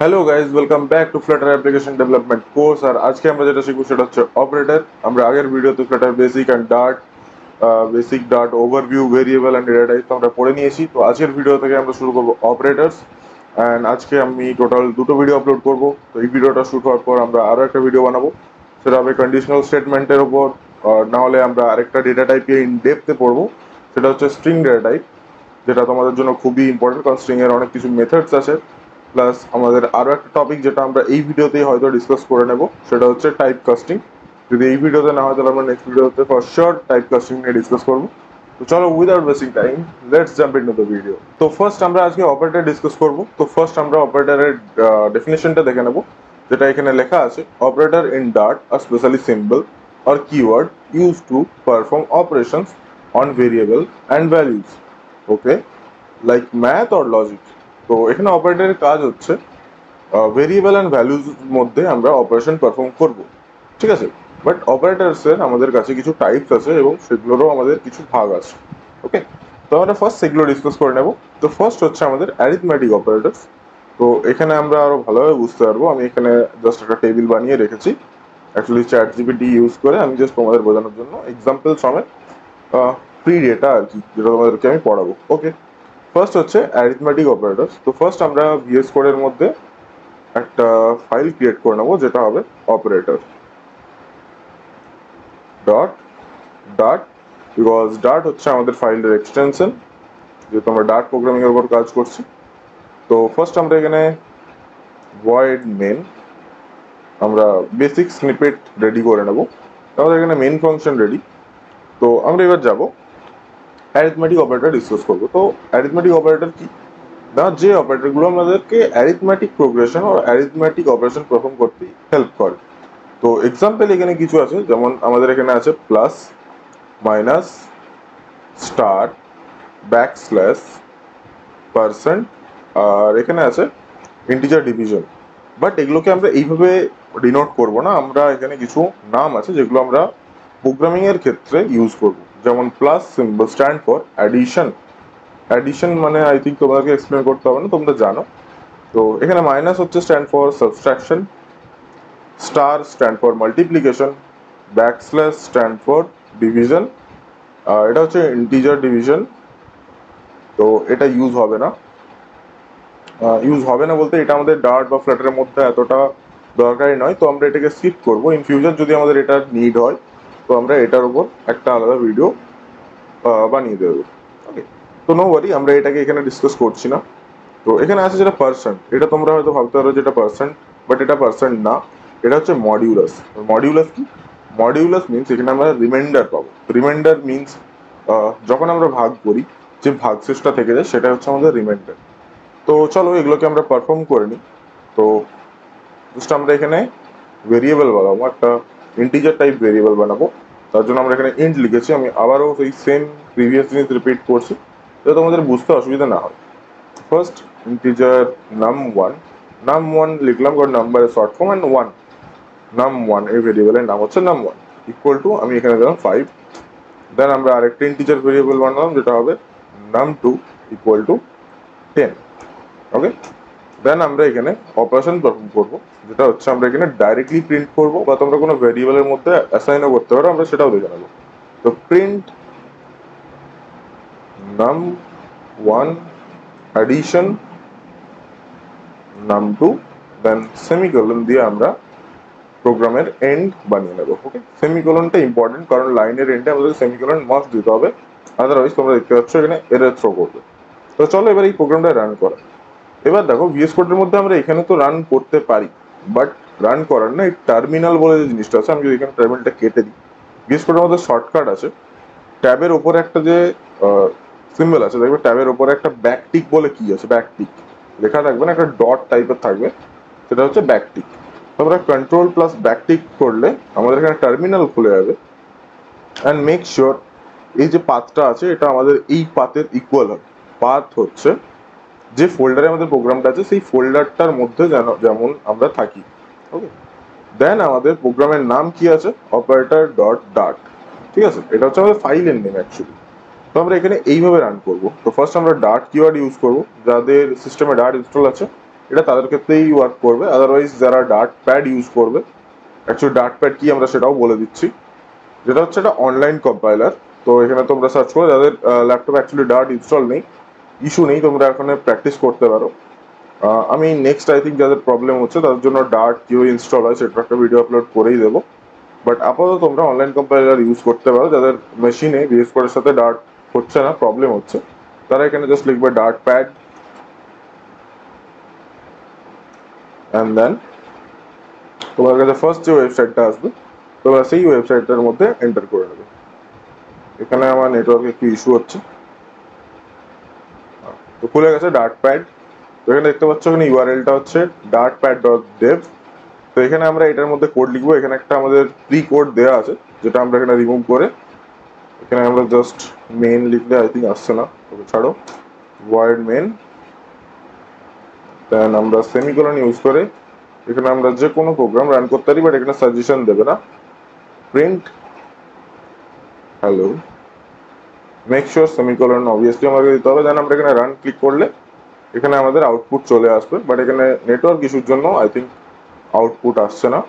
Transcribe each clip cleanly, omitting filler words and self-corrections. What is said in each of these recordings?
Hello guys, welcome back to Flutter application development course. আর আজকে আমরা যেটা শিখবো সেটা হচ্ছে অপারেটর। আমরা আগের ভিডিওতে Flutter basic and Dart overview, variable and data type আমরা পড়ে নিয়েছি। তো আজকের ভিডিও থেকে আমরা শুরু করবো অপারেটরস। অ্যান্ড আজকে আমি টোটাল দুটো ভিডিও আপলোড করবো। তো এই ভিডিওটা শুট হওয়ার পর আমরা আরও একটা ভিডিও বানাবো, সেটা হবে কন্ডিশনাল স্টেটমেন্টের ওপর। না হলে আমরা আরেকটা ডেটা টাইপে ইন ডেপথে পড়বো, সেটা হচ্ছে স্ট্রিং ডেটা টাইপ, যেটা তোমাদের জন্য খুবই ইম্পর্টেন্ট, কারণ স্ট্রিং এর অনেক কিছু মেথডস আছে। প্লাস আমাদের আরো একটা টপিক যেটা আমরা এই ভিডিওতেই হয়তো ডিসকাস করে নেব, সেটা হচ্ছে টাইপ কাস্টিং। যদি এই ভিডিওতে না হয় তাহলে আমরা নেক্সট ভিডিওতে ফর শিওর টাইপ কাস্টিং নিয়ে ডিসকাস করবো। তো চলো, without wasting time, let's jump into the video. তো ফার্স্ট আমরা আজকে অপারেটর ডিসকাস করব। তো ফার্স্ট আমরা অপারেটরের ডেফিনেশনটা দেখে নেব, যেটা এখানে লেখা আছে। অপারেটর ইন ডার্ট আর specially symbol or keyword used to perform operations on variable and values, okay, like math or logic. তো এখানে অপারেটরের কাজ হচ্ছে ভেরিয়েবল অ্যান্ড ভ্যালুজ মধ্যে আমরা অপারেশন পারফর্ম করব, ঠিক আছে। বাট অপারেটরসের আমাদের কাছে কিছু টাইপস আছে এবং সেগুলোরও আমাদের কিছু ভাগ আছে, ওকে। তো আমরা ফার্স্ট সেগুলো ডিসকাস করে নেব। তো ফার্স্ট হচ্ছে আমাদের অ্যারিথমেটিক অপারেটরস। তো এখানে আমরা আরো ভালোভাবে বুঝতে পারবো। আমি এখানে জাস্ট একটা টেবিল বানিয়ে রেখেছি, অ্যাকচুয়ালি চ্যাট জিপিটি ইউজ করে। আমি জাস্ট তোমাদের বোঝানোর জন্য এক্সাম্পল সমেত ফ্রি ডেটা আর কি, যেটা তোমাদেরকে আমি পড়াবো, ওকে। ফার্স্ট হচ্ছে অ্যারিথমেটিক অপারেটরস। তো ফার্স্ট আমরা ভিএস কোডের মধ্যে একটা ফাইল ক্রিয়েট করে নেবো, যেটা হবে অপারেটর ডট ডাট, বিকজ ডাট হচ্ছে আমাদের ফাইলের এক্সটেনশন, যেহেতু আমরা ডাট প্রোগ্রামিং এর উপর কাজ করছি। তো ফার্স্ট আমরা এখানে ভয়েড মেন, আমরা বেসিক স্নিপেট রেডি করে নেব। আমাদের এখানে মেন ফাংশন রেডি। তো আমরা এবার যাব অ্যারিথমেটিক অপারেটর ডিসকাস করবো। তো অ্যারিথমেটিক অপারেটর কি না, যে অপারেটরগুলো আমাদেরকে অ্যারিথমেটিক প্রোগ্রেশন ও অ্যারিথমেটিক অপারেশন পারফর্ম করতে হেল্প করে। তো এক্সাম্পল এখানে কিছু আছে, যেমন আমাদের এখানে আছে plus, minus, star, backslash, percent, আর এখানে আছে ইন্টিজার ডিভিশন। বাট এগুলোকে আমরা এইভাবে ডিনোট করব না, আমরা এখানে কিছু নাম আছে যেগুলো আমরা প্রোগ্রামিং এর ক্ষেত্রে ইউজ করব। যেমন plus symbol stand for addition. Addition মানে আই থিঙ্ক তোমাদেরকে এক্সপ্লেন করতে হবে না, তোমরা জানো। তো এখানে মাইনাস হচ্ছে stand for subtraction, star stand for multiplication, backslash stand for division. এটা হচ্ছে ইন্টিজার ডিভিশন, তো এটা ইউজ হবে না। বলতে এটা আমাদের ডার্ট বা ফ্ল্যাটারের মধ্যে এতটা দরকারি নয়, তো আমরা এটাকে স্কিপ করবো। ইন ফিউচার যদি আমাদের এটার নিড হয়, তো আমরা এটার উপর একটা আলাদা ভিডিও বানিয়ে দেবো, ওকে। তো নো ওয়ারি, আমরা এটাকে এখানে ডিসকাস করছি না। তো এখানে আছে যেটা পার্সেন্ট, এটা তোমরা হয়তো ভাবতে পারো যেটা পার্সেন্ট, বাট এটা পার্সেন্ট না, এটা হচ্ছে মডিউলাস। মডিউলাস কি? মডিউলাস মিনস এখানে আমরা রিমাইন্ডার পাবো। রিমাইন্ডার মিনস যখন আমরা ভাগ করি, যে ভাগশেষটা থেকে যায় সেটা হচ্ছে আমাদের রিমাইন্ডার। তো চলো এগুলোকে আমরা পারফর্ম করে নিই। তো জাস্ট আমরা এখানে ভেরিয়েবল বানাবো, একটা ইন্টিজার টাইপ ভেরিয়েবল বানাবো। তার জন্য আমরা এখানে ইন্ট লিখেছি। আমি আবারও সেই সেম প্রিভিয়াস জিনিস রিপিট করছি, যাতে তোমাদের বুঝতে অসুবিধা না হয়। ফার্স্ট ইন্টিজার num1 লিখলাম, কারণ নাম্বারের শর্ট ফর্ম, অ্যান্ড num1 এই ভেরিয়েবলের নাম হচ্ছে num1 ইকুয়াল টু, আমি এখানে দিলাম 5। দেন আমরা আরেকটা ইন্টিজার ভেরিয়েবল বানালাম, যেটা হবে num2 ইকুয়াল টু 10, ওকে। দেন আমরা এখানে অপারেশন পারফর্ম করবো, যেটা হচ্ছে আমরা এখানে ডাইরেক্টলি প্রিন্ট করবো, বা তোমরা কোনো ভেরিয়েবলের মধ্যে অ্যাসাইনও করতে পারো, আমরা সেটাও দেখে নেবো। তো প্রিন্ট num1 অ্যাডিশন num2, দেন সেমিকোলন দিয়ে আমরা প্রোগ্রামের এন্ড বানিয়ে নেবো, ওকে। সেমিকোলনটা ইম্পর্টেন্ট, কারণ লাইনের এন্ডে আমাদের সেমিকোলন মাস্ট দিতে হবে, আদারওয়াইজ তোমরা দেখতে পাচ্ছ এখানে এরর থ্রো করবে। তো চলো এবার এই প্রোগ্রামটা রান করা। এবার দেখো ভিএস কোডের মধ্যে আমরা এখানে তো রান করতে পারি, বাট রান করার না, এই টার্মিনাল বলে যে জিনিসটা আছে, আমি যদি এখানে টার্মিনালটা কেটে দিই, ভিএস কোডের মধ্যে শর্টকাট আছে। ট্যাবের ওপরে একটা যে সিম্বল আছে, দেখবে ট্যাবের ওপরে একটা ব্যাকটিক বলে কি আছে, ব্যাকটিক লেখা থাকবে না, একটা ডট টাইপের থাকবে, সেটা হচ্ছে ব্যাকটিক। আমরা কন্ট্রোল প্লাস ব্যাকটিক করলে আমাদের এখানে টার্মিনাল খুলে যাবে। অ্যান্ড মেক শিওর এই যে পাথটা আছে, এটা আমাদের এই পাথের ইকুয়াল হবে। পাথ হচ্ছে যে ফোল্ডারে আমাদের প্রোগ্রামটা আছে, সেই ফোল্ডারটার মধ্যে যেমন আমরা থাকি, ওকে। দেন আমাদের প্রোগ্রামের নাম কি আছে, অপারেটর ডট ডাট, ঠিক আছে। এটা হচ্ছে আমাদের ফাইলের নেম অ্যাকচুয়ালি। তো আমরা এখানে এইভাবে রান করব। তো ফার্স্ট আমরা ডাট কিওয়ার্ড ইউজ করব, যাদের সিস্টেমে ডাট ইনস্টল আছে এটা তাদের ক্ষেত্রেই ওয়ার্ক করবে, আদারওয়াইজ যারা ডার্ট প্যাড ইউজ করবে, অ্যাকচুয়ালি ডার্ট প্যাড কি আমরা সেটাও বলে দিচ্ছি, যেটা হচ্ছে একটা অনলাইন কম্পাইলার। তো এখানে তোমরা সার্চ করো, যাদের ল্যাপটপে অ্যাকচুয়ালি ডার্ট ইনস্টল নেই, ইস্যু নেই, তোমরা এখানে প্র্যাকটিস করতে পারো। আমি নেক্সট আই থিঙ্ক যাদের প্রবলেম হচ্ছে তাদের জন্য ডার্ট কীভাবে ইনস্টল হয় সেটা একটা ভিডিও আপলোড করেই দেবো। বাট আপাতত তোমরা অনলাইন কম্পাইলার ইউজ করতে পারো, যাদের মেশিনে ভিএস কোডের সাথে ডার্ট হচ্ছে না, প্রবলেম হচ্ছে, তারা এখানে জাস্ট লিখবে ডার্ট প্যাড অ্যান্ড দেন তোমার কাছে ফার্স্ট যে ওয়েবসাইটটা আসবে তোমরা সেই ওয়েবসাইটটার মধ্যে এন্টার করে নেবে। এখানে আমার নেটওয়ার্কে একটু ইস্যু হচ্ছে, তো খুলে গেছে ডার্ট প্যাড। তো এখানে দেখতে পাচ্ছ এখানে ইউআরএলটা হচ্ছে dartpad.dev। তো এখানে আমরা এটার মধ্যে কোড লিখবো। এখানে একটা আমাদের প্রি কোড দেওয়া আছে যেটা আমরা এখানে রিমুভ করে এখানে আমরা জাস্ট মেন লিখলে আই থিঙ্ক আসছে না, তবে ছাড়ো, void main, দেন আমরা সেমিকোলন ইউজ করে এখানে আমরা যে কোনো প্রোগ্রাম রান করতে পারি, বাট এখানে সাজেশন দেবে না, print hello, make sure semicolon obviously আমাকে দিতে হবে। দেন আমরা এখানে রান ক্লিক করলে এখানে আমাদের আউটপুট চলে আসবে, বাট এখানে নেটওয়ার্ক ইস্যুর জন্য আই থিঙ্ক আউটপুট আসছে না,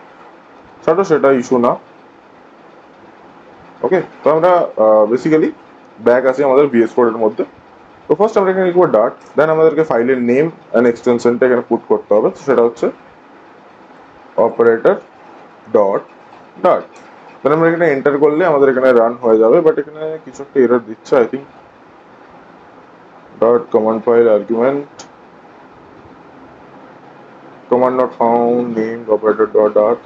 ছাড়ো সেটা ইস্যু না। ওকে, তো আমরা বেসিক্যালি ব্যাক আসি আমাদের ভিএস কোডের মধ্যে। তো ফার্স্ট আমরা এখানে লিখবো ডার্ট, দেন আমাদেরকে ফাইলের নেম অ্যান্ড এক্সটেনশনটা এখানে পুট করতে হবে, সেটা হচ্ছে অপারেটর ডট ডার্ট। দেন আমরা এখানে এন্টার করলে আমাদের এখানে রান হয়ে যাবে, বাট এখানে কিছু একটা এরর দিচ্ছে I think, dot command file argument command not found named operator dot dart,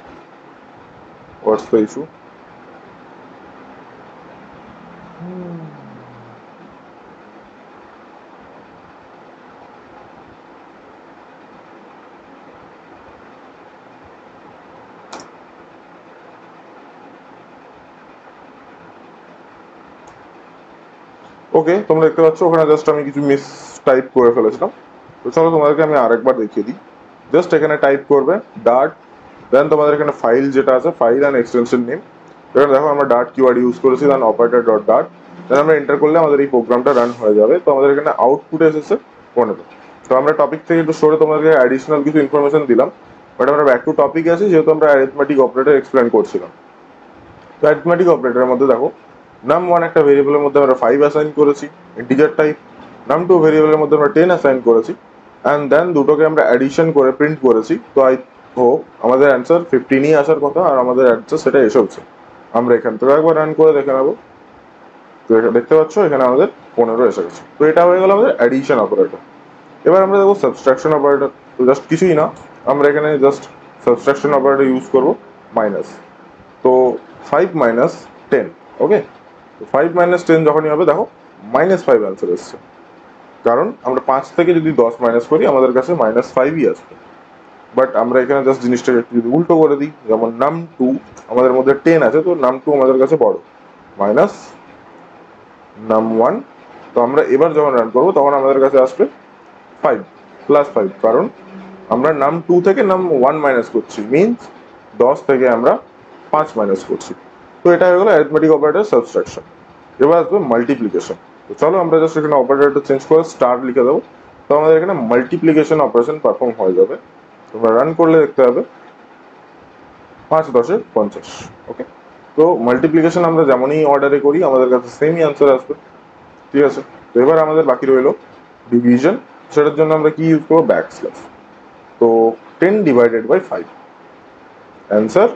what's the issue? ওকে, তোমরা দেখতে পাচ্ছ ওখানে জাস্ট আমি কিছু মিস টাইপ করে ফেলেছিলাম। তো চলো তোমাদেরকে আমি আরেকবার দেখিয়ে দিই। জাস্ট এখানে টাইপ করবে ডার্ট, দেন তোমাদের এখানে ফাইল যেটা আছে ফাইল অ্যান্ড এক্সটেনশন নেম, এখানে দেখো আমরা ডার্ট কিওয়ার্ড ইউজ করেছি, দেন অপারেটর ডট ডার্ট, দেন আমরা এন্টার করলে আমাদের এই প্রোগ্রামটা রান হয়ে যাবে। তো আমাদের এখানে আউটপুট এসেছে 15। তো আমরা টপিক থেকে একটু সরে তোমাদেরকে অ্যাডিশনাল কিছু ইনফরমেশন দিলাম, বাট আমরা ব্যাক টু টপিক আছি, যেহেতু আমরা অ্যারিথমেটিক অপারেটর এক্সপ্লেন করছিলাম। তো অ্যারিথমেটিক অপারেটরের মধ্যে দেখো num1 একটা ভেরিয়েবলের মধ্যে আমরা 5 অ্যাসাইন করেছি ইন্টিজার টাইপ, num2 ভেরিয়েবলের মধ্যে আমরা 10 অ্যাসাইন করেছি, অ্যান্ড দেন দুটোকে আমরা অ্যাডিশন করে প্রিন্ট করেছি। তো আই হোপ আমাদের অ্যান্সার 15ই আসার কথা, আর আমাদের অ্যান্সার সেটা এসেছে। আমরা এখান থেকে একবার রান করে দেখে নেবো। তো এটা দেখতে পাচ্ছ এখানে আমাদের 15 এসে গেছে। তো এটা হয়ে গেল আমাদের অ্যাডিশন অপারেটর। এবার আমরা দেখবো সাবস্ট্রাকশন অপারেটর। তো জাস্ট কিছুই না, আমরা এখানে জাস্ট সাবস্ট্রাকশন অপারেটর ইউজ করবো, মাইনাস। তো 5 মাইনাস 10, ওকে। তো 5 মাইনাস 10 যখনই হবে দেখো -5 অ্যান্সার এসছে, কারণ আমরা 5 থেকে যদি 10 মাইনাস করি আমাদের কাছে -5ই আসবে। বাট আমরা এখানে জাস্ট জিনিসটাকে একটু যদি উল্টো করে দিই, যেমন num2 আমাদের মধ্যে 10 আছে, তো num2 আমাদের কাছে বড়, মাইনাস num1। তো আমরা এবার যখন রান করবো তখন আমাদের কাছে আসবে 5 প্লাস 5, কারণ আমরা num2 থেকে num1 মাইনাস করছি, মিনস 10 থেকে আমরা 5 মাইনাস করছি। তো এটা হয়ে গেল অ্যারিথমেটিক অপারেটর সাবস্ট্রাকশন। এবার আসবে মাল্টিপ্লিকেশন। তো চলো আমরা জাস্ট এখানে অপারেটরটা চেঞ্জ করে স্টার লিখে দেবো, তো আমাদের এখানে মাল্টিপ্লিকেশন অপারেশন পারফর্ম হয়ে যাবে। তোমরা রান করলে দেখতে হবে 5 10 50, ওকে। তো মাল্টিপ্লিকেশন আমরা যেমনই অর্ডারে করি আমাদের কাছে সেমই আনসার আসবে, ঠিক আছে। তো এবার আমাদের বাকি রইল ডিভিশন, সেটার জন্য আমরা কি ইউজ করবো, ব্যাক স্ল্যাশ। তো 10 ডিভাইডেড বাই 5, অ্যান্সার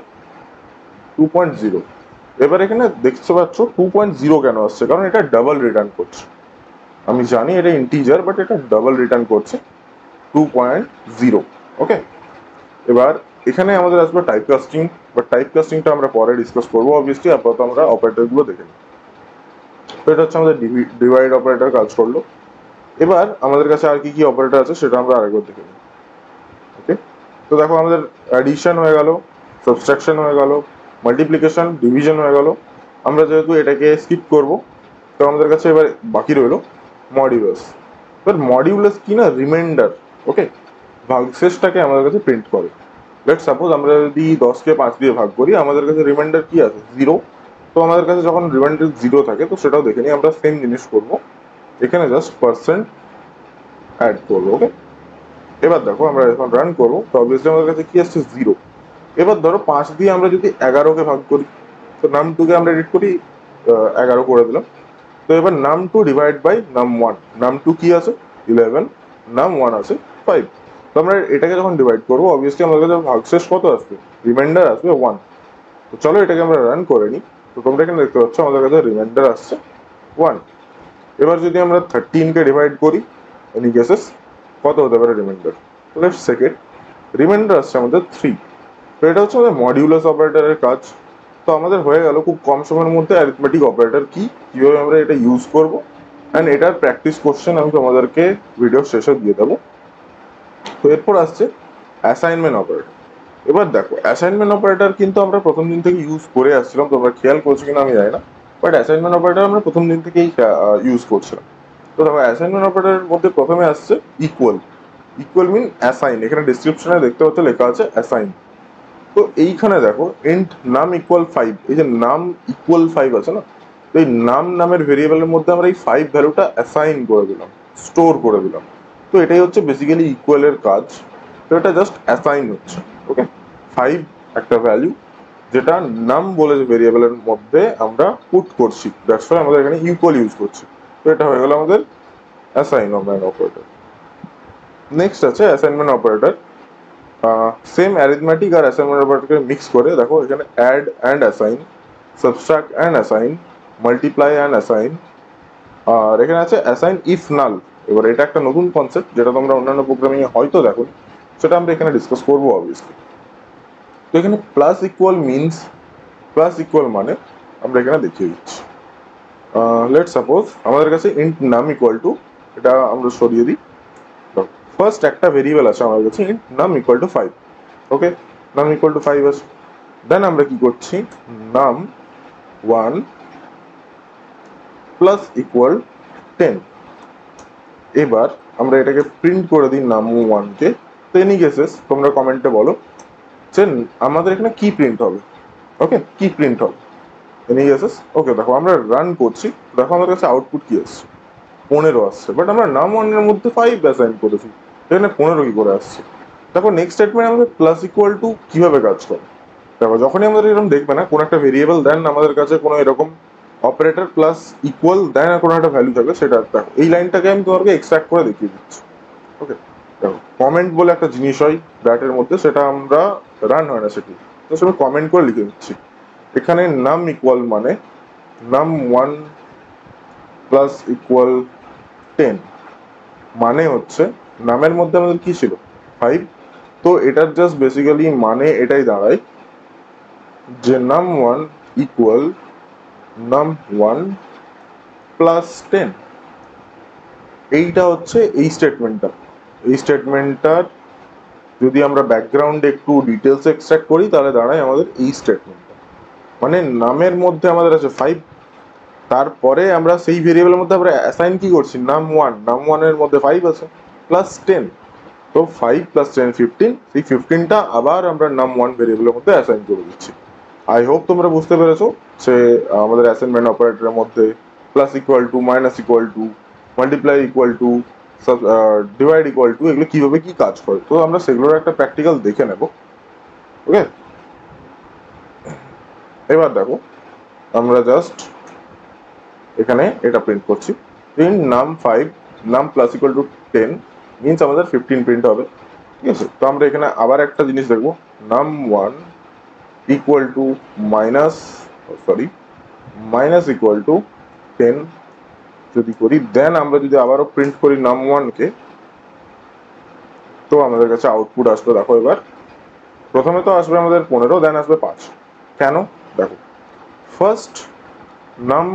2.0। এবার এখানে দেখতে পাচ্ছ 2.0 কেন আসছে, কারণ এটা ডাবল রিটার্ন করছে। আমি জানি এটা ইন্টিজার, বাট এটা ডাবল রিটার্ন করছে 2.0, ওকে। এবার এখানে আমাদের আসবে টাইপ কাস্টিং, বাট টাইপ কাস্টিংটা আমরা পরে ডিসকাস করবো অবভিয়াসলি, আপাতত আমরা অপারেটরগুলো দেখে নিই। তো এটা হচ্ছে আমাদের ডিভাইড অপারেটর কাজ করলো। এবার আমাদের কাছে আর কি কি অপারেটর আছে সেটা আমরা আরেকবার দেখে নিই, ওকে। তো দেখো আমাদের অ্যাডিশন হয়ে গেল, সাবট্রাকশন হয়ে গেল, মাল্টিপ্লিকেশন, ডিভিশন হয়ে গেল। আমরা যেহেতু এটাকে স্কিপ করব, তো আমাদের কাছে এবার বাকি রইলো মডিউলাস। এবার মডিউলাস কি না, রিমাইন্ডার, ওকে, ভাগশেষটাকে আমাদের কাছে প্রিন্ট করে। লেটস সাপোজ আমরা যদি 10কে 5 দিয়ে ভাগ করি, আমাদের কাছে রিমাইন্ডার কি আছে, 0। তো আমাদের কাছে যখন রিমাইন্ডার 0 থাকে, তো সেটাও দেখে নিই। আমরা সেম জিনিস করবো, এখানে জাস্ট পার্সেন্ট অ্যাড করবো, ওকে। এবার দেখো আমরা যখন রান করবো তো অবভিয়াসলি আমাদের কাছে কি আসছে 0। এবার ধরো 5 দিয়ে আমরা যদি 11কে ভাগ করি, তো num2 কে আমরা এডিট করি 11 করে দিলাম। তো এবার num2 divide by num1, num2 কি আছে 11, num1 আছে 5। তো আমরা এটাকে যখন ডিভাইড করবো অবভিয়াসলি আমাদের কাছে ভাগশেষ কত আসবে, রিমাইন্ডার আসবে 1। তো চলো এটাকে আমরা রান করে নিই। তো তোমরা এখানে দেখতে পাচ্ছ আমাদের কাছে রিমাইন্ডার আসছে 1। এবার যদি আমরা 13কে ডিভাইড করি এনি কেসেস কত হতে পারে remainder, let's check it. Remainder আসছে আমাদের 3। তো এটা হচ্ছে আমাদের মডিউলাস অপারেটরের কাজ। তো আমাদের হয়ে গেল খুব কম সময়ের মধ্যে অ্যারিথমেটিক অপারেটর কি, কিভাবে আমরা এটা ইউজ করব, অ্যান্ড এটার প্র্যাকটিস কোশ্চেন আমি তোমাদেরকে ভিডিও শেষে দিয়ে দেবো। তো এরপর আসছে অ্যাসাইনমেন্ট অপারেটর। এবার দেখো অ্যাসাইনমেন্ট অপারেটর কিন্তু আমরা প্রথম দিন থেকে ইউজ করে আসছিলাম, তোমরা খেয়াল করছো কিনা আমি জানি না, বাট অ্যাসাইনমেন্ট অপারেটর আমরা প্রথম দিন থেকেই ইউজ করছিলাম। তো দেখো অ্যাসাইনমেন্ট অপারেটরের মধ্যে প্রথমে আসছে ইকুয়াল। ইকুয়াল মিন অ্যাসাইন, এখানে ডিসক্রিপশনে দেখতে পাচ্ছ লেখা আছে অ্যাসাইন। তো এইখানে দেখো ইন্ট নাম ইকুয়াল 5, এই যে নাম ইকুয়াল 5 আছে না, তো এই নাম নামের ভেরিয়েবলের মধ্যে আমরা এই 5 ভ্যালুটা অ্যাসাইন করে দিলাম, স্টোর করে দিলাম। তো এটাই হচ্ছে বেসিক্যালি ইকুয়ালের কাজ। তো এটা জাস্ট অ্যাসাইন হচ্ছে, ওকে। 5 একটা ভ্যালু যেটা নাম বলে যে ভেরিয়েবলের মধ্যে আমরা পুট করছি, দ্যাটস ওয়াই আমাদের এখানে ইকুয়াল ইউজ করছি। তো এটা হয়ে গেল আমাদের অ্যাসাইনমেন্ট অপারেটর। নেক্সট আছে অ্যাসাইনমেন্ট অপারেটর। সেম অ্যারিথমেটিক আর অ্যাসাইনমেন্ট অপারেটরকে মিক্স করে দেখো এখানে add and assign, subtract and assign, multiply and assign, আর এখানে আছে অ্যাসাইন ইফ নাল। এবার এটা একটা নতুন কনসেপ্ট যেটা তোমরা অন্যান্য প্রোগ্রামিং এ হয়তো দেখো, সেটা আমরা এখানে ডিসকাস করবো অবভিয়াসলি। তো এখানে plus equal means, plus equal মানে আমরা এখানে দেখিয়ে দিচ্ছি। লেট সাপোজ আমাদের কাছে ইন্ট নাম ইকুয়াল টু, এটা আমরা সরিয়ে দিই। ফার্স্ট একটা ভেরিয়েবল আছে আমাদের কাছে ইন্ট নাম ইকুয়াল টু 5, ওকে। নাম ইকুয়াল টু 5 আছে। দেন আমরা কি করছি, নাম 1 প্লাস ইকুয়াল 10। এবার আমরা এটাকে প্রিন্ট করে দিই নাম 1 কে। তো এনি কেসেস তোমরা কমেন্টে বলো যে আমাদের এখানে কি প্রিন্ট হবে, ওকে, কি প্রিন্ট হবে এনি কেসেস। ওকে দেখো আমরা রান করছি, দেখো আমাদের কাছে আউটপুট কি আসছে, 15 আসছে। বাট আমরা নাম 1 এর মধ্যে 5 অ্যাসাইন করেছি, এখানে 15 কি করে আসছে। দেখো নেক্সট স্টেটমেন্ট আমাদের প্লাস ইকুয়াল টু কিভাবে কাজ করে। দেখো যখনই আমাদের এরকম দেখবে না কোনো একটা ভেরিয়েবল দেন আমাদের কাছে কোনো এরকম অপারেটর প্লাস ইকুয়াল দেন আর কোনো একটা ভ্যালু থাকবে, সেটা দেখো এই লাইনটাকে আমি তোমাকে এক্সট্রাক্ট করে দেখিয়ে দিচ্ছি, ওকে। দেখো কমেন্ট বলে একটা জিনিস হয় ব্যাটের মধ্যে, সেটা আমরা রান হয় না সেটি, তো আমি কমেন্ট করে লিখে দিচ্ছি। এখানে নাম ইকুয়াল মানে নাম 1 প্লাস ইকুয়াল 10, মানে হচ্ছে নামের মধ্যে আমাদের কি ছিল 5। তো এটার জাস্ট বেসিক্যালি মানে এটাই দাঁড়ায় যে নাম 1 ইকুয়াল নাম 1 প্লাস 10। এইটা হচ্ছে এই স্টেটমেন্টটা। এই স্টেটমেন্টটার যদি আমরা ব্যাকগ্রাউন্ডে একটু ডিটেলস এক্সট্রাক্ট করি তাহলে দাঁড়ায় আমাদের এই স্টেটমেন্টটা, মানে নামের মধ্যে আমাদের আছে 5, তারপরে আমরা সেই ভেরিয়েবলের মধ্যে আমরা অ্যাসাইন কি করছি নাম 1, নাম 1 এর মধ্যে 5 আছে প্লাস 10। তো 5 প্লাস 10 15, সেই 15টা আবার আমরা নাম 1 ভেরিয়েবলের মধ্যে অ্যাসাইন করে দিচ্ছি। আই হোপ তোমরা বুঝতে পেরেছো যে আমাদের অ্যাসাইনমেন্ট অপারেটরের মধ্যে plus equal to, minus equal to, multiply equal to, divide equal to, এগুলো কিভাবে কি কাজ করে। তো আমরা সেগুলোর একটা প্র্যাকটিক্যাল দেখে নেব, ওকে। এবার দেখো আমরা জাস্ট এখানে এটা প্রিন্ট করছি, প্রিন্ট নাম 5 নাম প্লাস ইকুয়াল টু 10 মিনস আমাদের 15 প্রিন্ট হবে, ঠিক আছে। তো আমরা এখানে আবার একটা জিনিস দেখবো, নাম 1 equal to minus minus equal to 10 যদি করি, দেন আমরা যদি আবারও প্রিন্ট করি নাম 1 কে, তো আমাদের কাছে আউটপুট আসবে। দেখো এবার প্রথমে তো আসবে আমাদের 15, দেন আসবে 5। কেন দেখো, ফার্স্ট নাম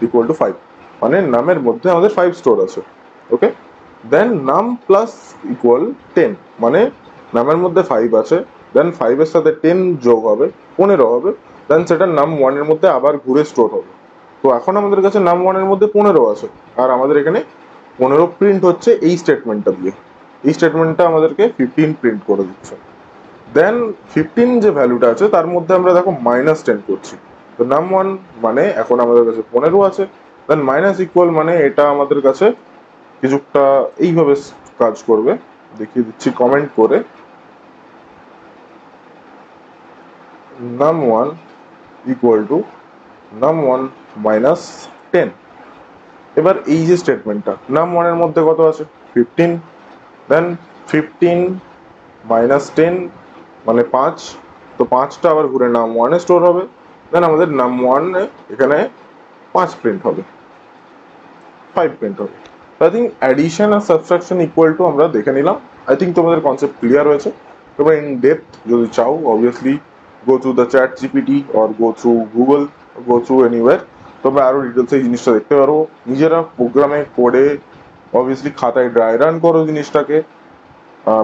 ইকুয়াল টু 5 মানে নামের মধ্যে আমাদের 5 স্টোর আছে, ওকে। দেন নাম প্লাস ইকুয়াল 10 মানে নামের মধ্যে 5 আছে, দেন 5 এর সাথে 10 যোগ হবে 15 হবে, দেন সেটা নাম 1 এর মধ্যে আবার ঘুরে স্টোর হবে। তো এখন আমাদের কাছে নাম 1 এর মধ্যে 15 আছে, আর আমাদের এখানে 15 প্রিন্ট হচ্ছে এই স্টেটমেন্টটা দিয়ে। এই স্টেটমেন্টটা আমাদেরকে 15 প্রিন্ট করে দিচ্ছে। দেন 15 যে ভ্যালুটা আছে তার মধ্যে আমরা দেখো মাইনাস 10 করছি। তো নাম 1 মানে এখন আমাদের কাছে 15 আছে, দেন মাইনাস ইকুয়াল মানে এটা আমাদের কাছে কিছুটা এইভাবে কাজ করবে দেখিয়ে দিচ্ছি কমেন্ট করে, num1 equal to num1 minus 10। এবার এই যে স্টেটমেন্টটা, num1 এর মধ্যে কত আছে 15, দেন 15 মাইনাস 10 মানে 5, তো 5টা আবার ঘুরে num1 এ স্টোর হবে, দেন আমাদের num1 এ এখানে 5 প্রিন্ট হবে, 5 প্রিন্ট হবে। আই থিঙ্ক অ্যাডিশন আর সাবট্রাকশন ইকুয়াল টু আমরা দেখে নিলাম। আই থিঙ্ক তোমাদের কনসেপ্ট ক্লিয়ার হয়েছে। তোমরা ইন ডেপথ যদি চাও obviously go through the chat GPT or go through Google, go through anywhere, তোমরা আরো ডিটেলস এই জিনিসটা দেখতে পারো, নিজেরা প্রোগ্রামে করে অবভিয়াসলি খাতায় ড্রাই রান করো জিনিসটাকে,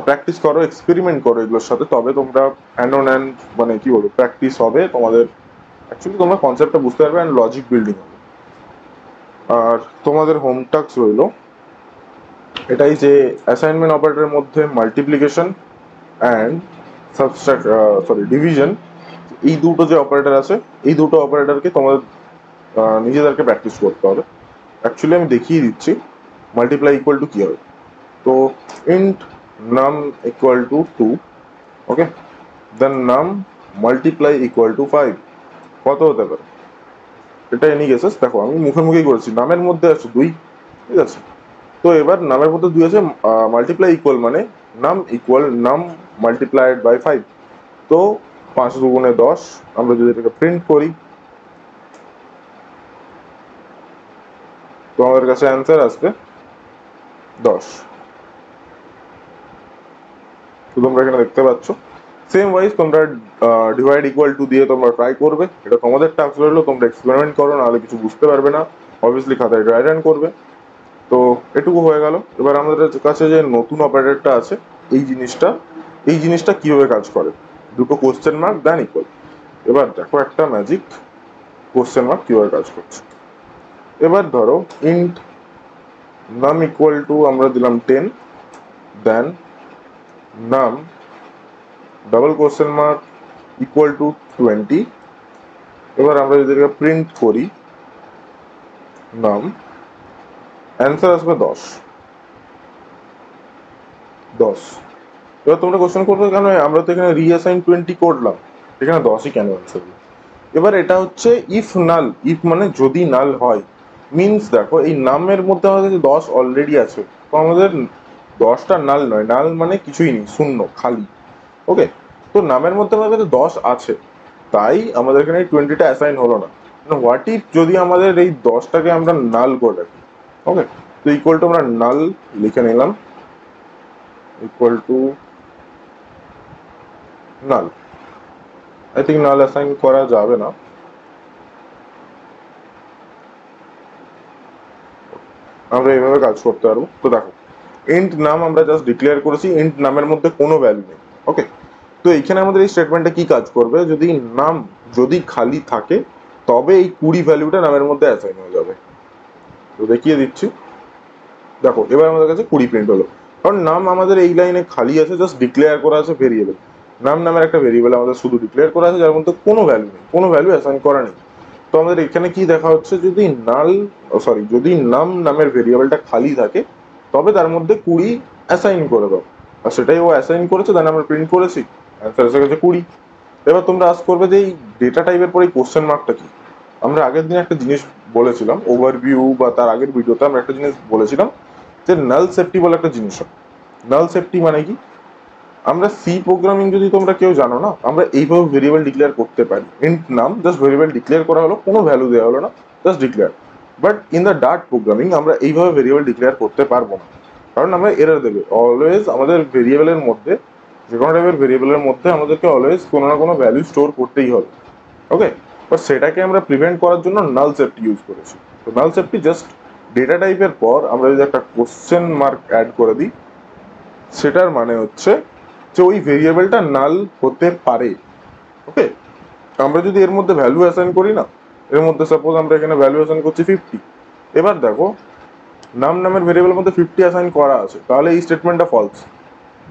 প্র্যাকটিস করো, এক্সপেরিমেন্ট করো এগুলোর সাথে, তবে তোমরা হ্যান্ড অন হ্যান্ড মানে কি বলবো প্র্যাকটিস হবে তোমাদের, অ্যাকচুয়ালি তোমরা কনসেপ্টটা বুঝতে পারবে অ্যান্ড লজিক বিল্ডিং হবে। আর তোমাদের হোম টাস্ক রইলো এটাই যে অ্যাসাইনমেন্ট অপারেটরের মধ্যে মাল্টিপ্লিকেশন অ্যান্ড ডিভিশন, এই দুটো যে অপারেটর আছে এই দুটো অপারেটরকে তোমাদের নিজেদেরকে প্র্যাকটিস করতে হবে। অ্যাকচুয়ালি আমি দেখিয়ে দিচ্ছি মাল্টিপ্লাই ইকুয়াল টু কি হবে। তো ইন্ট নাম ইকুয়াল টু 2, ওকে, দেন নাম মাল্টিপ্লাই ইকুয়াল টু 5 কত হতে পারে, এটা এনি গেসেস। দেখো আমি মুখে মুখেই করেছি, নামের মধ্যে আছে 2, ঠিক আছে, তো এবার নামের মধ্যে 2 আছে, মাল্টিপ্লাই ইকুয়াল মানে নাম মাল্টিপ্লাইড বাই 5, তো 5 দুগুণে 10, আমরা যদি এটাকে প্রিন্ট করি তো আমাদের কাছে অ্যান্সার আসবে 10। তো তোমরা এখানে দেখতে পাচ্ছ সেম ওয়াইজ তোমরা ডিভাইড ইকুয়াল টু দিয়ে তোমরা ট্রাই করবে, এটা তোমাদের টাস্ক রইলো, তোমরা এক্সপেরিমেন্ট করো, নাহলে কিছু বুঝতে পারবে না, অবভিয়াসলি খাতায় ড্রাই রান করবে। তো এটুকু হয়ে গেল। এবার আমাদের কাছে যে নতুন অপারেটরটা আছে এই জিনিসটা কিভাবে কাজ করে, দুটো কোশ্চেন মার্ক দেন ইকুয়াল। এবার দেখো একটা ম্যাজিক, কোশ্চেন মার্ক কিভাবে কাজ করছে। এবার ধরো ইন্ট নাম ইকুয়াল টু আমরা দিলাম 10, দেন নাম double question mark equal to 20। এবার আমরা যদি এটাকে প্রিন্ট করি নাম, অ্যান্সার আসবে 10। এবার তোমরা কোশ্চেন করবে কেন আমরা তো এখানে রিঅ্যাসাইন 20 করলাম, এখানে 10ই কেন অ্যান্সার। এবার এটা হচ্ছে ইফ নাল, ইফ মানে যদি নাল হয়, মিনস দেখো এই নামের মধ্যে আমাদের 10 অলরেডি আছে, তো আমাদের 10টা নাল নয়, নাল মানে কিছুই নেই, শূন্য খালি, ওকে, তো নামের মধ্যে আমাদের 10 আছে, তাই আমাদের এখানে 20টা অ্যাসাইন হলো না। হোয়াট ইফ যদি আমাদের এই 10টাকে আমরা নাল করে রাখি, ওকে, তো ইকুয়াল টু আমরা নাল লিখে নিলাম equal to null. I think null assign করা যাবে না, আমরা এইভাবে কাজ করতে পারবো। তো দেখো ইন্ট নাম আমরা জাস্ট ডিক্লেয়ার করেছি, ইন্ট নামের মধ্যে কোনো ভ্যালু নেই, ওকে, তো এইখানে আমাদের এই স্টেটমেন্টটা কি কাজ করবে, যদি নাম যদি খালি থাকে তবে এই 20 ভ্যালুটা নামের মধ্যে অ্যাসাইন হয়ে যাবে। তো দেখিয়ে দিচ্ছি, দেখো এবার আমাদের কাছে 20 প্রিন্ট হলো, কারণ নাম আমাদের এই লাইনে খালি আছে, জাস্ট ডিক্লেয়ার করা আছে ভেরিয়েবল, নাম নামের একটা ভেরিয়েবল আমাদের শুধু ডিক্লেয়ার করা আছে, যার মধ্যে কোনো ভ্যালু নেই, কোনো ভ্যালু অ্যাসাইন করা নেই। তো আমাদের এখানে কি দেখা হচ্ছে, যদি নাম নামের ভেরিয়েবলটা খালি থাকে তবে তার মধ্যে 20 অ্যাসাইন করে দাও, আর সেটাই ও অ্যাসাইন করেছে, দেন আমরা প্রিন্ট করেছি, অ্যান্সার এসে গেছে 20। এবার তোমরা আজ করবে যে এই ডেটা টাইপের পরে এই কোশ্চেন মার্কটা কি। আমরা আগের দিন একটা জিনিস বলেছিলাম, ওভারভিউ বা তার আগের ভিডিওতে আমরা একটা জিনিস বলেছিলাম যে নাল সেফটি বলে একটা জিনিস হয়। নাল সেফটি মানে কি, আমরা সি প্রোগ্রামিং যদি তোমরা কেউ জানো না, আমরা এইভাবে ভেরিয়েবল ডিক্লেয়ার করতে পারি, ইন্ট নাম জাস্ট ভেরিয়েবল ডিক্লেয়ার করা হলো, কোনো ভ্যালু দেওয়া হলো না, just declare. But in the Dart programming আমরা এইভাবে ভেরিয়েবল ডিক্লেয়ার করতে পারবো না, কারণ আমরা এরর দেবে। অলওয়েজ আমাদের ভেরিয়েবলের মধ্যে, যে কোনো টাইপের ভেরিয়েবলের মধ্যে আমাদেরকে অলওয়েজ কোনো না কোনো ভ্যালু স্টোর করতেই হবে, ওকে, বাট সেটাকে আমরা প্রিভেন্ট করার জন্য নাল সেফটি ইউজ করেছি। তো নাল সেফটি জাস্ট ডেটা টাইপের পর আমরা যদি একটা কোশ্চেন মার্ক অ্যাড করে দিই, সেটার মানে হচ্ছে যে ওই ভেরিয়েবলটা নাল হতে পারে, ওকে। আমরা যদি এর মধ্যে ভ্যালু অ্যাসাইন করি না, এর মধ্যে সাপোজ আমরা এখানে ভ্যালু অ্যাসাইন করছি 50, এবার দেখো নাম নামের ভেরিয়েবলের মধ্যে 50 অ্যাসাইন করা আছে, তাহলে এই স্টেটমেন্টটা ফলস।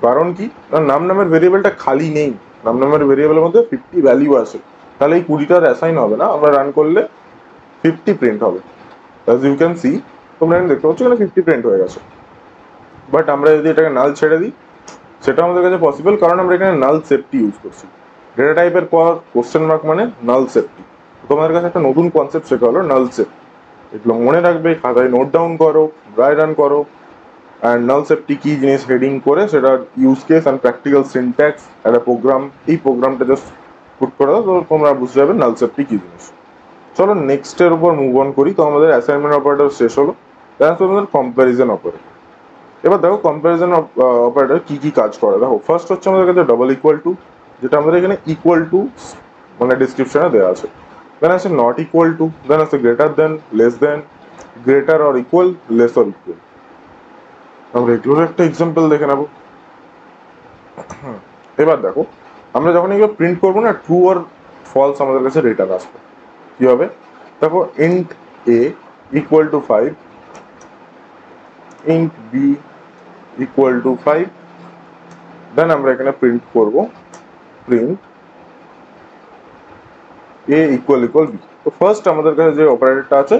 কারণ কি, কারণ নাম নামের ভেরিয়েবলটা খালি নেই, নাম নামের ভেরিয়েবলের মধ্যে 50 ভ্যালু আছে, তাহলে এই 20টার অ্যাসাইন হবে না, আমরা রান করলে 50 প্রিন্ট হবে। অ্যাজ ইউ ক্যান সি, তোমরা দেখতে পাচ্ছ এখানে 50 প্রিন্ট হয়ে গেছে। বাট আমরা যদি এটাকে নাল ছেড়ে দিই সেটা আমাদের কাছে পসিবল, কারণ আমরা এখানে নাল সেটটি ইউজ করছি। ডেটা টাইপের পর কোশ্চেন মার্ক মানে নাল সেটটি। তোমাদের কাছে একটা নতুন কনসেপ্ট শেখা হলো নাল সেট। এগুলো মনে রাখবে, খাতায় নোট ডাউন করো, ড্রাই রান করো। অ্যান্ড নাল সেটটি কি জিনিস হেডিং করে সেটা use case and practical syntax একটা প্রোগ্রাম, এই প্রোগ্রামটা জাস্ট পুট করে দাও, তো তোমরা বুঝতে যাবে নাল সেটটি কি জিনিস। চলো নেক্সটের উপর মুভ অন করি। তো আমাদের অ্যাসাইনমেন্ট অপারেটর শেষ হলো, তারপর তোমাদের কম্প্যারিজন অপারেটর। এবার দেখো কম্প্যারিজন অপারেটর কি কি কাজ করে। দেখো ফার্স্ট হচ্ছে আমাদের কাছে ডাবল ইকুয়াল টু, যেটা আমাদের এখানে ইকুয়াল টু মানে ডিসক্রিপশনে দেওয়া আছে। দেন আছে নট ইকুয়াল টু, দেন আছে greater than, less than, greater or equal, less or equal. আমরা এগুলোর একটা এক্সাম্পল দেখে নেবো। এবার দেখো আমরা যখন এগুলো প্রিন্ট করবো না, ট্রু অর ফলস আমাদের কাছে রিটার্ন আসবে। কি হবে দেখো, int a equal to 5, int b equal to 5, then আমরা এখানে প্রিন্ট করব print a equal equal b. তো ফার্স্ট আমাদের কাছে যে অপারেটরটা আছে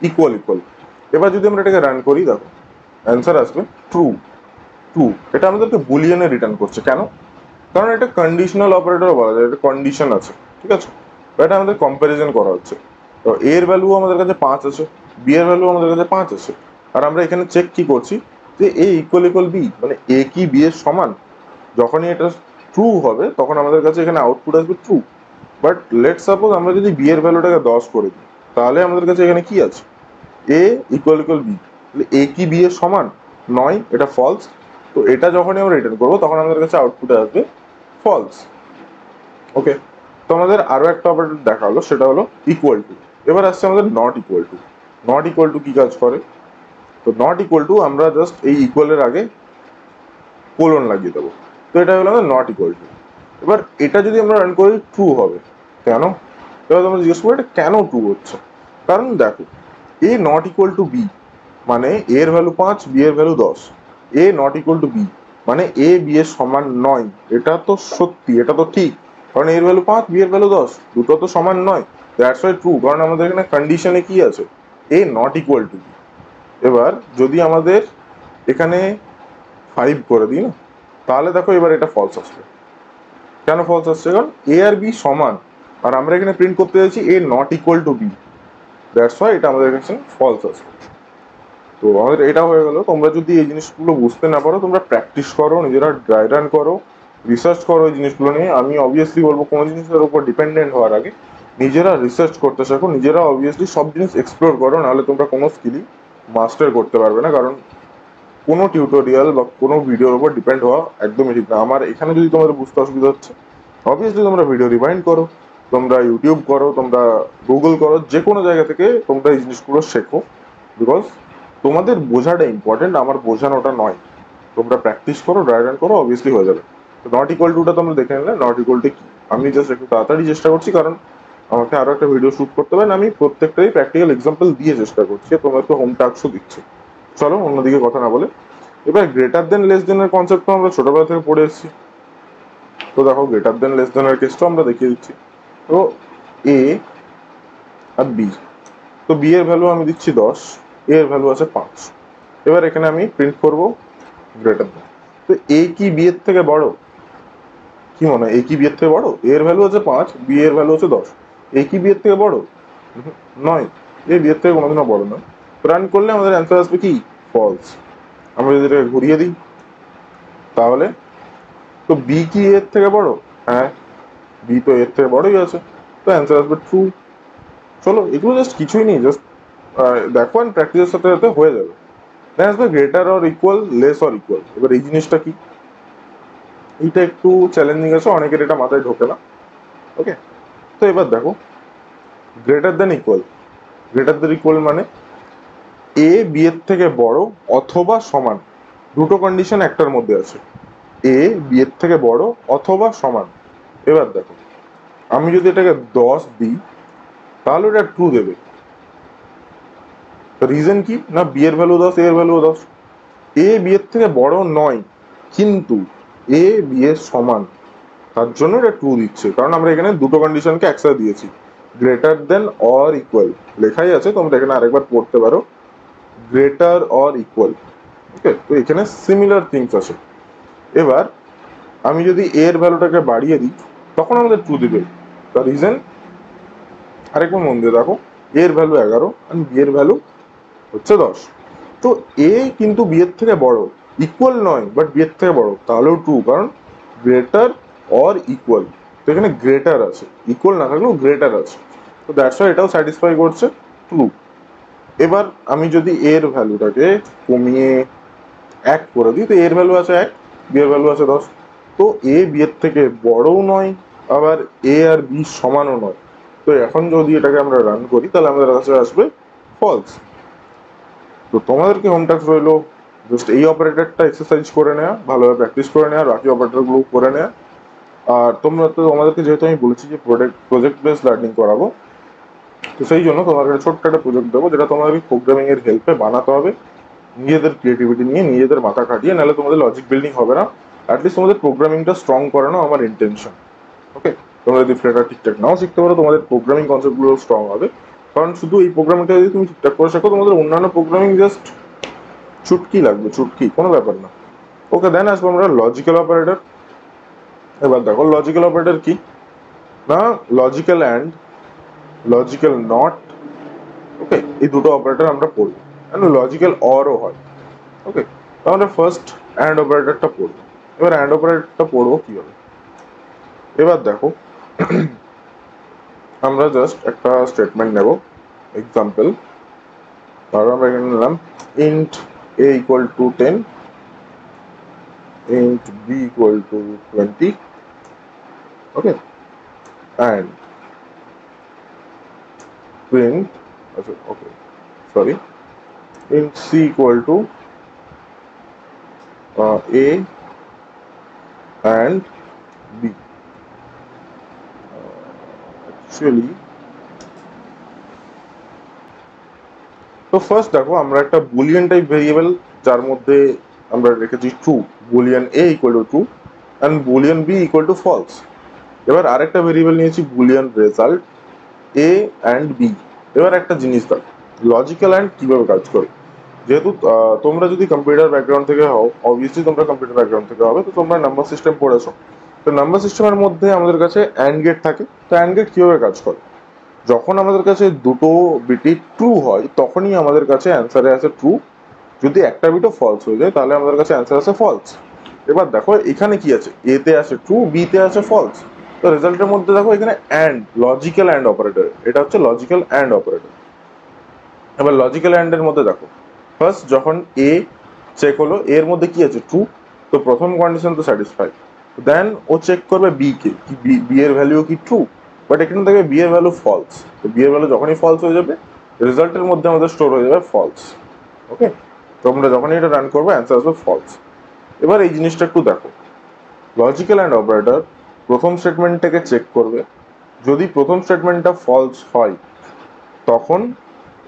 ইকুয়াল ইকুয়াল। এবার যদি আমরা এটাকে রান করি, দেখো অ্যান্সার আসবে ট্রু। ট্রু এটা আমাদেরকে বুলিয়ানে রিটার্ন করছে। কেন? কারণ এটা কন্ডিশনাল অপারেটর বলা যায়, এটা কন্ডিশন আছে, ঠিক আছে। এটা আমাদের কম্প্যারিজন করা হচ্ছে। তো এর ভ্যালু আমাদের কাছে 5 আছে, বি এর ভ্যালু আমাদের কাছে 5 আছে, আর আমরা এখানে চেক কি করছি যে এ ইকুয়াল ইকুয়াল বি, মানে এ কি বি এর সমান। যখনই এটা ট্রু হবে তখন আমাদের কাছে এখানে আউটপুট আসবে ট্রু। বাট লেট সাপোজ আমরা যদি বি এর ভ্যালুটাকে 10 করে দিই, তাহলে আমাদের কাছে এখানে কি আছে, এ ইকুয়াল ইকুয়াল বি, এ কি বি এর সমান নয়, এটা ফলস। তো এটা যখনই আমরা রিটার্ন করবো তখন আমাদের কাছে আউটপুটে আসবে ফলস। ওকে, তো আমাদের আরো একটা অপারেটর দেখা হলো, সেটা হলো ইকুয়াল টু। এবার আসছে আমাদের not equal two. Not equal two কি কাজ করে? তো নট ইকুয়াল টু আমরা জাস্ট এই ইকুয়ালের আগে কোলন লাগিয়ে দেবো। তো এটা হলো আমাদের নট ইকুয়াল টু। এবার এটা যদি আমরা রান করি ট্রু হবে। কেন? এবার তোমরা জিজ্ঞেস করো এটা কেন ট্রু হচ্ছে। কারণ দেখো, a not equal to b মানে এর ভ্যালু 5, বি এর value 10। A not equal to b মানে এ বি এর সমান নয়। এটা তো সত্যি, এটা তো ঠিক, কারণ এর ভ্যালু 5, বি এর ভ্যালু 10, দুটো তো সমান নয়। দ্যাটস ওয়াই ট্রু, কারণ আমাদের এখানে কন্ডিশনে কি আছে, এ নট ইকুয়াল টু বি। এবার যদি আমাদের এখানে 5 করে দিই না, তাহলে দেখো এবার এটা ফলস আসবে। কেন ফলস আসছে? কারণ এ আর বি সমান, আর আমরা এখানে প্রিন্ট করতে চাইছি a not equal to b. That's why এটা আমাদের কাছে ফলস আসবে। তো আমাদের এটা হয়ে গেল। তোমরা যদি এই জিনিসগুলো বুঝতে না পারো, তোমরা প্র্যাকটিস করো, নিজেরা ড্রাই রান করো, রিসার্চ করো এই জিনিসগুলো নিয়ে। আমি অবভিয়াসলি বলবো কোনো জিনিসের উপর ডিপেন্ডেন্ট হওয়ার আগে নিজেরা রিসার্চ করতে শেখো, নিজেরা অবভিয়াসলি সব জিনিস এক্সপ্লোর করো, নাহলে তোমরা কোনো স্কিলই মাস্টার করতে পারবে না। কারণ কোনো টিউটোরিয়াল বা কোনো ভিডিওর উপর ডিপেন্ড হওয়া একদমই ঠিক না। আমার এখানে যদি তোমাদের বুঝতে অসুবিধা হচ্ছে, অবভিয়াসলি তোমরা ভিডিও রিমাইন্ড করো, তোমরা ইউটিউব করো, তোমরা গুগল করো, যে কোনো জায়গা থেকে তোমরা এই জিনিসগুলো শেখো। বিকজ তোমাদের বোঝাটা ইম্পর্টেন্ট, আমার বোঝানোটা নয়। তোমরা প্র্যাকটিস করো, ড্রাই রান করো, অবভিয়াসলি হয়ে যাবে। তো নট ইকুয়াল টুটা তোমরা দেখে নিলে নট ইকুয়াল টু কি। আমি জাস্ট একটু তাড়াতাড়ি চেষ্টা করছি, কারণ আমাকে আরো একটা ভিডিও শুট করতে হবে। আমি প্রত্যেকটাই প্র্যাকটিক্যাল এক্সাম্পল দিয়ে চেষ্টা করছি, তোমাদেরকে হোম টাস্কও দিচ্ছি। চলো অন্যদিকে কথা না বলে এবার গ্রেটার দেন লেস দেন এর কনসেপ্ট আমরা ছোটবেলা থেকে পড়ে এসেছি। তো দেখো গ্রেটার দেন লেস দেন এর কেসটা আমরা দেখিয়ে দিচ্ছি। তো এ আর বি, তো বি এর ভ্যালু আমি দিচ্ছি 10, এ এর ভ্যালু আছে 5। এবার এখানে আমি প্রিন্ট করব গ্রেটার দেন। তো এ কি বি এর থেকে বড়? কি মনে হয় এ কি বি এর থেকে বড়? এর ভ্যালু আছে 5, বি এর ভ্যালু আছে 10। এ কি বি এর থেকে বড়? নয়, এ বি এর থেকে কোনোদিনও বড় নয়। রান করলে আমাদের অ্যান্সার আসবে কি ফলস। আমরা যদি এটাকে ঘুরিয়ে দিই, তাহলে তো বি কি এর থেকে বড়? হ্যাঁ, বি তো এর থেকে বড়ই আছে, তো অ্যান্সার আসবে ট্রু। চলো এগুলো জাস্ট কিছুই নেই, জাস্ট দেখো অ্যান্ড প্র্যাকটিসের সাথে সাথে হয়ে যাবে। দেন আসবে greater or equal, less or equal. এবার এই জিনিসটা কি, এইটা একটু চ্যালেঞ্জিং আছে, অনেকের এটা মাথায় ঢোকে না। ওকে, তো এবার দেখো greater than equal. Greater than equal মানে এ বি এর থেকে বড় অথবা সমান। দুটো কন্ডিশন একটার মধ্যে আছে, এ বি এর থেকে বড় অথবা সমান। এবার দেখো আমি যদি এটাকে 10 দিই, তাহলে এটা ট্রু দেবে। রিজন কি না, বি এর ভ্যালু 10, এর ভ্যালু 10। এ বি এর থেকে বড় নয়, কিন্তু এ বি এর সমান, তার জন্য এটা ট্রু দিচ্ছে। কারণ আমরা এখানে দুটো কন্ডিশনকে একসাথে দিয়েছি, গ্রেটার দেন অর ইকুয়াল লেখাই আছে, তোমরা এখানে আরেকবার পড়তে পারো, গ্রেটার অর ইকুয়াল। ওকে, তো এখানে সিমিলার থিংস আছে। এবার আমি যদি a এর ভ্যালুটাকে বাড়িয়ে দিই তখন আমাদের ট্রু দিবে। দ্য রিজন, আরেকবার মন দিয়ে দেখো, a এর ভ্যালু 11 আর b এর ভ্যালু হচ্ছে 10। তো a কিন্তু b এর থেকে বড়, ইকুয়াল নয় বাট b এর থেকে বড়, তাহলেও ট্রু, কারণ গ্রেটার অর ইকুয়াল। তো এখানে গ্রেটার আছে, ইকুয়াল না থাকলেও গ্রেটার আছে, তো দ্যাটস ওয়াই এটাও স্যাটিসফাই করছে, ট্রু। এবার আমি যদি এর ভ্যালুটাকে কমিয়ে 1 করে দিই, তো এর ভ্যালু আছে 1, বি এর ভ্যালু আছে 10। তো এ বি এর থেকে বড়ও নয়, আবার এ আর বি সমানও নয়। তো এখন যদি এটাকে আমরা রান করি তাহলে আমাদের কাছে আসবে ফলস। তো তোমাদেরকে হোম টাস্ক রইলো জাস্ট এই অপারেটরটা এক্সারসাইজ করে নেওয়া, ভালোভাবে প্র্যাকটিস করে নেওয়া, বাকি অপারেটরগুলো করে নেওয়া। আর তোমরা তো, তোমাদেরকে যেহেতু আমি বলেছি যে প্রজেক্ট বেস লার্নিং করাবো, তো সেই জন্য তোমাদের ছোট্ট একটা প্রজেক্ট দেবো যেটা তোমাদের প্রোগ্রামিং এর হেল্পে বানাতে হবে, নিজেদের ক্রিয়েটিভিটি নিয়ে, নিজেদের মাথা খাটিয়ে, নাহলে তোমাদের লজিক বিল্ডিং হবে না। অ্যাটলিস্ট তোমাদের প্রোগ্রামিংটা স্ট্রং করানো আমার ইন্টেনশন। ওকে, তোমরা যদি ফ্লেটার ঠিকঠাক নাও শিখতে পারো, তোমাদের প্রোগ্রামিং কনসেপ্টগুলো স্ট্রং হবে। কারণ শুধু এই প্রোগ্রামিংটা যদি তুমি ঠিকঠাক করে শেখো, তোমাদের অন্যান্য প্রোগ্রামিং জাস্ট চুটকি লাগবে, চুটকি, কোনো ব্যাপার না। ওকে, দেন আসবো আমরা লজিক্যাল অপারেটর। এবার দেখো লজিক্যাল অপারেটর কি না, লজিক্যাল অ্যান্ড, লজিক্যাল নট, ওকে, এই দুটো অপারেটর আমরা পড়বো। লজিক্যাল অরও হয়। ওকে, তো আমরা ফার্স্ট অ্যান্ড অপারেটরটা পড়বো। এবার অ্যান্ড অপারেটরটা পড়বো কিভাবে, এবার দেখো আমরা জাস্ট একটা স্টেটমেন্ট নেব, এক্সাম্পল। ধরো আমরা এখানে নিলাম int a equal to 10, int b equal to 20, okay, and print, আচ্ছা okay sorry, int c equal to a and b. Actually, তো ফার্স্ট দেখো আমরা একটা বুলিয়ান টাইপ ভেরিয়েবল যার মধ্যে আমরা রেখেছি true, boolean a equal to true and boolean b equal to false. এবার আরেকটা ভেরিয়েবল নিয়েছি boolean result a and b। এবার একটা জিনিস দেখো লজিক্যাল অ্যান্ড কিভাবে কাজ করে। যেহেতু তোমরা যদি কম্পিউটার ব্যাকগ্রাউন্ড থেকে হও, অবভিয়াসলি তোমরা কম্পিউটার ব্যাকগ্রাউন্ড থেকে হবে, তো তোমরা নাম্বার সিস্টেম পড়েছো। তো নাম্বার সিস্টেমের মধ্যে আমাদের কাছে অ্যান্ড গেট থাকে। তো অ্যান্ড গেট কিভাবে কাজ করে, যখন আমাদের কাছে দুটো বিটই ট্রু হয় তখনই আমাদের কাছে অ্যান্সারে আসে ট্রু, যদি একটা বিটও ফলস হয়ে যায় তাহলে আমাদের কাছে অ্যান্সার আসে ফলস। এবার দেখো এখানে কি আছে, এ তে আসে ট্রু, বি তে আসে ফলস। তো রেজাল্টের মধ্যে দেখো এখানে অ্যান্ড, লজিক্যাল অ্যান্ড অপারেটর, এটা হচ্ছে লজিক্যাল অ্যান্ড অপারেটর। এবার লজিক্যাল অ্যান্ড এর মধ্যে দেখো ফার্স্ট যখন এ চেক হলো এর মধ্যে কি আছে ট্রু, তো প্রথম কন্ডিশন তো স্যাটিসফাই, দেন ও চেক করবে বি কে, কি বি এর ভ্যালু কি ট্রু, বাট এখানে দেখবে বি এর ভ্যালু ফলস। তো বি এর ভ্যালু যখনই ফলস হয়ে যাবে রেজাল্টের মধ্যে আমাদের স্টোর হয়ে যাবে ফলস। ওকে, তো আমরা যখনই এটা রান করবো অ্যান্সার আসবে ফলস। এবার এই জিনিসটা একটু দেখো, লজিক্যাল অ্যান্ড অপারেটর প্রথম স্টেটমেন্টটাকে চেক করবে, যদি প্রথম স্টেটমেন্টটা ফলস হয় তখন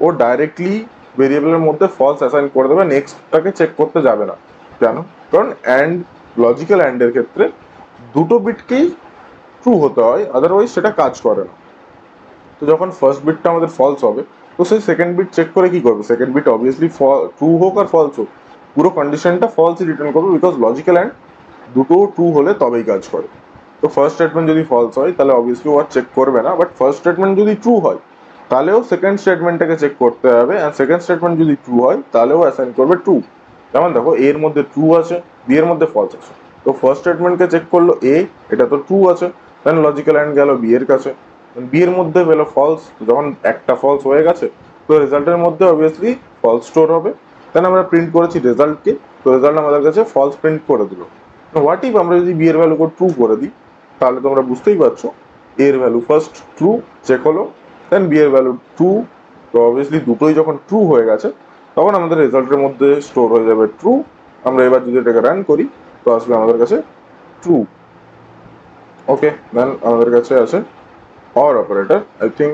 ও ডাইরেক্টলি ভেরিয়েবলের মধ্যে ফলস অ্যাসাইন করে দেবে, নেক্সটটাকে চেক করতে যাবে না। কেন, কারণ অ্যান্ড, লজিক্যাল অ্যান্ড এর ক্ষেত্রে দুটো বিটকেই ট্রু হতে হয়, আদারওয়াইজ সেটা কাজ করে না। তো যখন ফার্স্ট বিটটা আমাদের ফলস হবে তো সেই সেকেন্ড বিট চেক করে কি করবে, সেকেন্ড বিট অবভিয়াসলি ট্রু হোক আর ফলস হোক পুরো কন্ডিশনটা ফলসই রিটার্ন করবে, বিকজ লজিক্যাল অ্যান্ড দুটো ট্রু হলে তবেই কাজ করে। তো ফার্স্ট স্টেটমেন্ট যদি ফলস হয় তাহলে অবভিয়াসলি ও আর চেক করবে না, বাট ফার্স্ট স্টেটমেন্ট যদি ট্রু হয় তাহলেও সেকেন্ড স্টেটমেন্টটাকে চেক করতে হবে, অ্যান্ড সেকেন্ড স্টেটমেন্ট যদি ট্রু হয় তাহলেও অ্যাসাইন করবে ট্রু। যেমন দেখো এর মধ্যে ট্রু আছে, বি এর মধ্যে ফলস আছে, তো ফার্স্ট স্টেটমেন্টকে চেক করলো এ, এটা তো ট্রু আছে, দেন লজিক্যাল অ্যান্ড গেল বি এর কাছে, বি এর মধ্যে পেলো ফলস, যখন একটা ফলস হয়ে গেছে তো রেজাল্টের মধ্যে অবভিয়াসলি ফলস স্টোর হবে। দেন আমরা প্রিন্ট করেছি রেজাল্টকে, তো রেজাল্ট আমাদের কাছে ফলস প্রিন্ট করে দিল। হোয়াট ইফ আমরা যদি বি এর ভ্যালুকে ট্রু করে দিই, তাহলে তোমরা বুঝতেই পারছো এর ভ্যালু ফার্স্ট ট্রু চেক হলো, দেন বি এর ভ্যালু ট্রু, তো অবভিয়াসলি দুটোই যখন ট্রু হয়ে গেছে তখন আমাদের রেজাল্টের মধ্যে স্টোর হয়ে যাবে ট্রু। আমরা এবার যদি এটাকে রান করি তো আসবে আমাদের কাছে ট্রু। ওকে, দেন আমাদের কাছে আছে অর অপারেটর, আই থিঙ্ক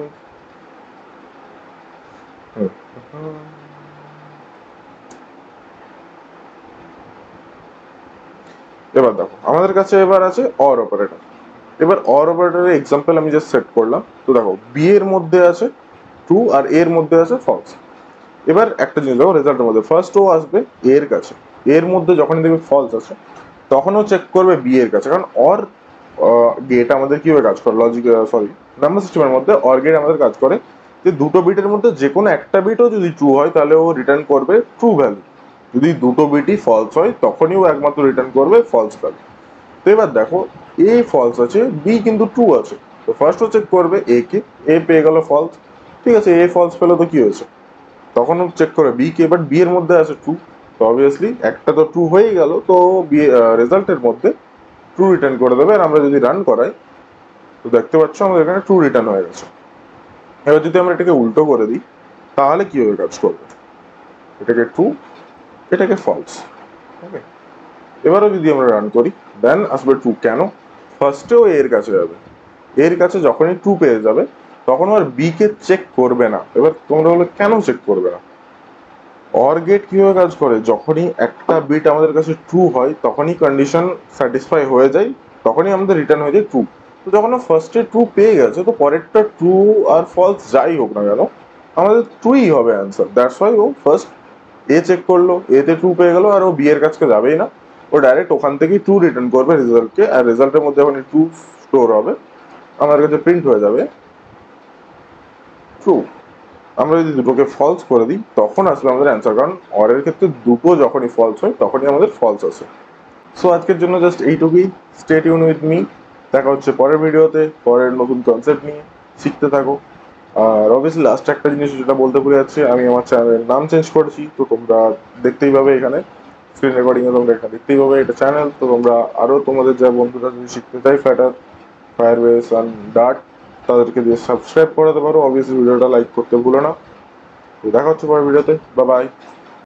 এবার দেখো আমাদের কাছে এবার আছে অর অপারেটর। এবার অর অপারেটরের এক্সাম্পল আমি জাস্ট সেট করলাম। তো দেখো বি এর মধ্যে আছে ট্রু আর এর মধ্যে আছে ফলস। এবার একটা জিনিস দেখো রেজাল্টের মধ্যে ফার্স্ট ও আসবে এর কাছে, এর মধ্যে যখনই দেখবে ফলস আছে তখন ও চেক করবে বি এর কাছে, কারণ অর গেট আমাদের কিভাবে কাজ করে, লজিক সরি নাম্বার সিস্টেমের মধ্যে অর গেট আমাদের কাজ করে যে দুটো বিটের মধ্যে যে কোনো একটা বিটও যদি ট্রু হয় তাহলে ও রিটার্ন করবে ট্রু ভ্যালু, যদি দুটো বিটই ফলস হয় তখনই ও একমাত্র রিটার্ন করবে ফলস ভ্যালু। তো এবার দেখো এ ফলস আছে, বি কিন্তু ট্রু আছে, তো ফার্স্ট ও চেক করবে এ কে, এ পেয়ে গেল ফলস, ঠিক আছে এ ফলস পেলো তো কি হয়েছে, তখন ও চেক করে বি কে, বাট বি এর মধ্যে আছে ট্রু, তো অবভিয়াসলি একটা তো ট্রু হয়েই গেল, তো বি রেজাল্টের মধ্যে ট্রু রিটার্ন করে দেবে। আর আমরা যদি রান করাই তো দেখতে পাচ্ছ আমাদের এখানে ট্রু রিটার্ন হয়ে গেছে। এবার যদি আমরা এটাকে উল্টো করে দিই তাহলে কিভাবে কাজ করবে, এটাকে ট্রু এটাকে ফলস, ওকে। এবারও যদি আমরা রান করি দেন আসবে ট্রু, কেন, ফার্স্টেও এর কাছে যাবে, এর কাছে যখনই ট্রু পেয়ে যাবে তখন আর বি কে চেক করবে না। এবার তোমরা বলে কেন চেক করবে না, অর গেট কিভাবে কাজ করে, যখনই একটা বিট আমাদের কাছে ট্রু হয় তখনই কন্ডিশন স্যাটিসফাই হয়ে যায়, তখনই আমাদের রিটার্ন হয়ে যায় ট্রু। তো যখন ফার্স্টে ট্রু পেয়ে গেছে তো পরেরটা ট্রু আর ফলস যাই হোক না কেন আমাদের ট্রুই হবে অ্যান্সার, দ্যাটস ওয়াই ও ফার্স্ট এ চেক করলো, এতে ট্রু পেয়ে গেল, আর ও বি এর কাছে যাবেই না, ও ডাইরেক্ট ওখান থেকেই ট্রু রিটার্ন করবে রেজাল্টকে, আর রেজাল্টের মধ্যে যখন ট্রু স্টোর হবে আমাদের কাছে প্রিন্ট হয়ে যাবে ট্রু। আমরা যদি দুটোকে ফলস করে দিই তখন আসলে আমাদের অ্যান্সার, কারণ অরের ক্ষেত্রে দুটো যখনই ফলস হয় তখনই আমাদের ফলস আসে। সো আজকের জন্য জাস্ট এইটুকুই, স্টে টিউন উইথ মি, দেখা হচ্ছে পরের ভিডিওতে পরের নতুন কনসেপ্ট নিয়ে, শিখতে থাকো। আর অবভিয়াসলি লাস্ট একটা জিনিস যেটা বলতে ভুলে যাচ্ছি, আমি আমার চ্যানেলের নাম চেঞ্জ করেছি, তো তোমরা দেখতেই পাবে এখানে স্ক্রিন রেকর্ডিং এ, তোমরা এখানে দেখতেই পাবে এটা চ্যানেল, তো তোমরা আরো তোমাদের যা বন্ধুরা যদি শিখতে চাই ফ্ল্যাটার, ফায়ারবেস অ্যান্ড ডার্ট, তাদেরকে দিয়ে সাবস্ক্রাইব করাতে পারো, অবভিয়াসলি ভিডিওটা লাইক করতে ভুলো না। তো দেখা হচ্ছে পরের ভিডিওতে, বাই বাই।